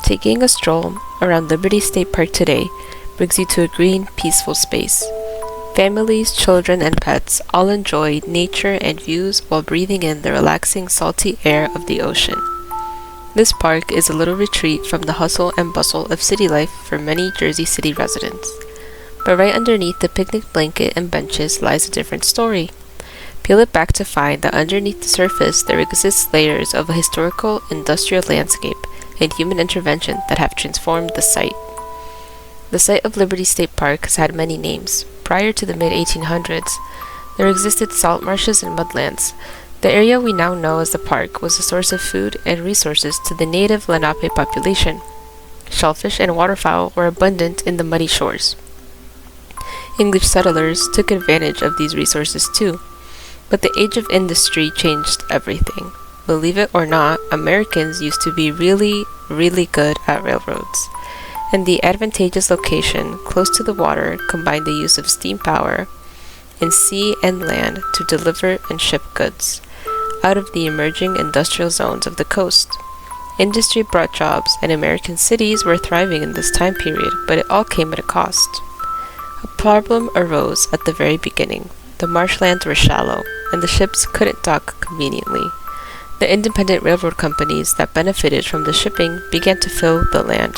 Taking a stroll around Liberty State Park today brings you to a green, peaceful space. Families, children, and pets all enjoy nature and views while breathing in the relaxing, salty air of the ocean. This park is a little retreat from the hustle and bustle of city life for many Jersey City residents. But right underneath the picnic blanket and benches lies a different story. Peel it back to find that underneath the surface there exists layers of a historical, industrial landscape and human intervention that have transformed the site. The site of Liberty State Park has had many names. Prior to the mid-1800s, there existed salt marshes and mudlands. The area we now know as the park was a source of food and resources to the native Lenape population. Shellfish and waterfowl were abundant in the muddy shores. English settlers took advantage of these resources too, but the age of industry changed everything. Believe it or not, Americans used to be really good at railroads, and the advantageous location close to the water combined the use of steam power in sea and land to deliver and ship goods out of the emerging industrial zones of the coast. Industry brought jobs, and American cities were thriving in this time period, but it all came at a cost. A problem arose at the very beginning. The marshlands were shallow, and the ships couldn't dock conveniently. The independent railroad companies that benefited from the shipping began to fill the land.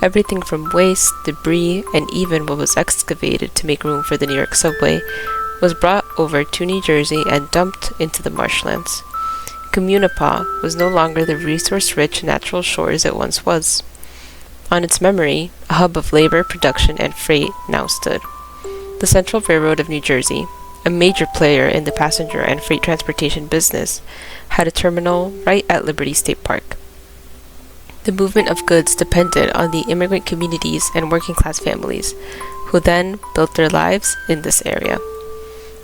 Everything from waste, debris, and even what was excavated to make room for the New York subway was brought over to New Jersey and dumped into the marshlands. Communipaw was no longer the resource-rich natural shores it once was. On its memory, a hub of labor, production, and freight now stood. The Central Railroad of New Jersey, a major player in the passenger and freight transportation business, had a terminal right at Liberty State Park. The movement of goods depended on the immigrant communities and working-class families, who then built their lives in this area,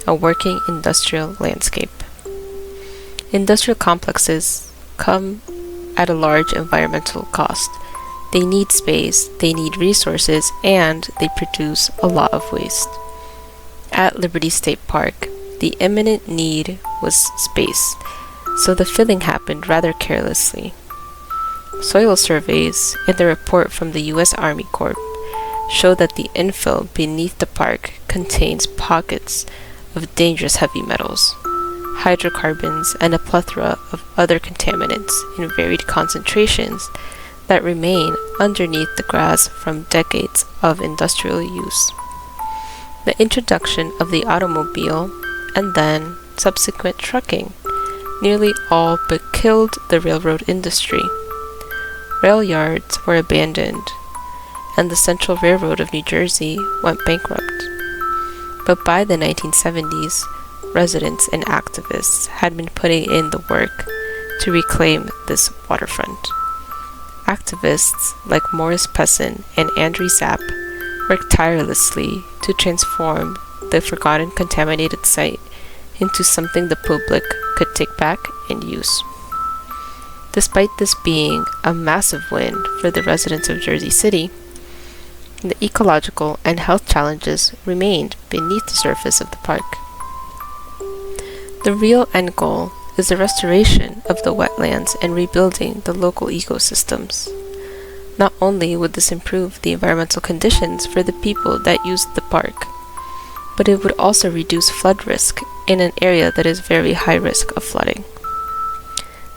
a working industrial landscape. Industrial complexes come at a large environmental cost. They need space, they need resources, and they produce a lot of waste. At Liberty State Park, the imminent need was space, so the filling happened rather carelessly. Soil surveys and the report from the U.S. Army Corps show that the infill beneath the park contains pockets of dangerous heavy metals, hydrocarbons, and a plethora of other contaminants in varied concentrations that remain underneath the grass from decades of industrial use. The introduction of the automobile and then subsequent trucking nearly all but killed the railroad industry. Rail yards were abandoned, and the Central Railroad of New Jersey went bankrupt. But by the 1970s, residents and activists had been putting in the work to reclaim this waterfront. Activists like Morris Pessin and Andrew Zapp worked tirelessly to transform the forgotten contaminated site into something the public could take back and use. Despite this being a massive win for the residents of Jersey City, the ecological and health challenges remained beneath the surface of the park. The real end goal is the restoration of the wetlands and rebuilding the local ecosystems. Not only would this improve the environmental conditions for the people that used the park, but it would also reduce flood risk in an area that is very high risk of flooding.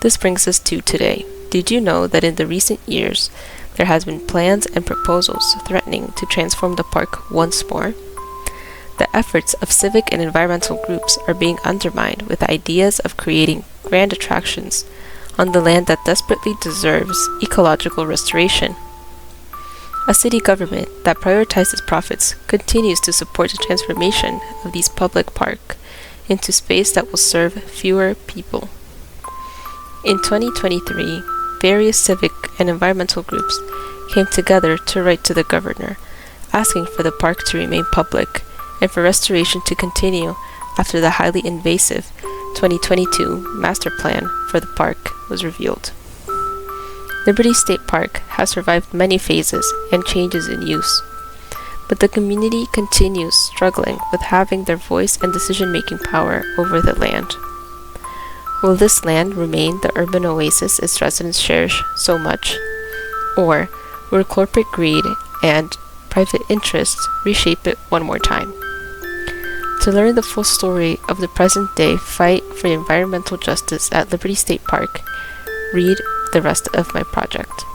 This brings us to today. Did you know that in the recent years, there has been plans and proposals threatening to transform the park once more? The efforts of civic and environmental groups are being undermined with ideas of creating grand attractions on the land that desperately deserves ecological restoration. A city government that prioritizes profits continues to support the transformation of these public parks into space that will serve fewer people. In 2023, various civic and environmental groups came together to write to the governor, asking for the park to remain public and for restoration to continue after the highly invasive 2022 master plan for the park was revealed. Liberty State Park has survived many phases and changes in use, but the community continues struggling with having their voice and decision-making power over the land. Will this land remain the urban oasis its residents cherish so much? Or will corporate greed and private interests reshape it one more time? To learn the full story of the present-day fight for environmental justice at Liberty State Park, read the rest of my project.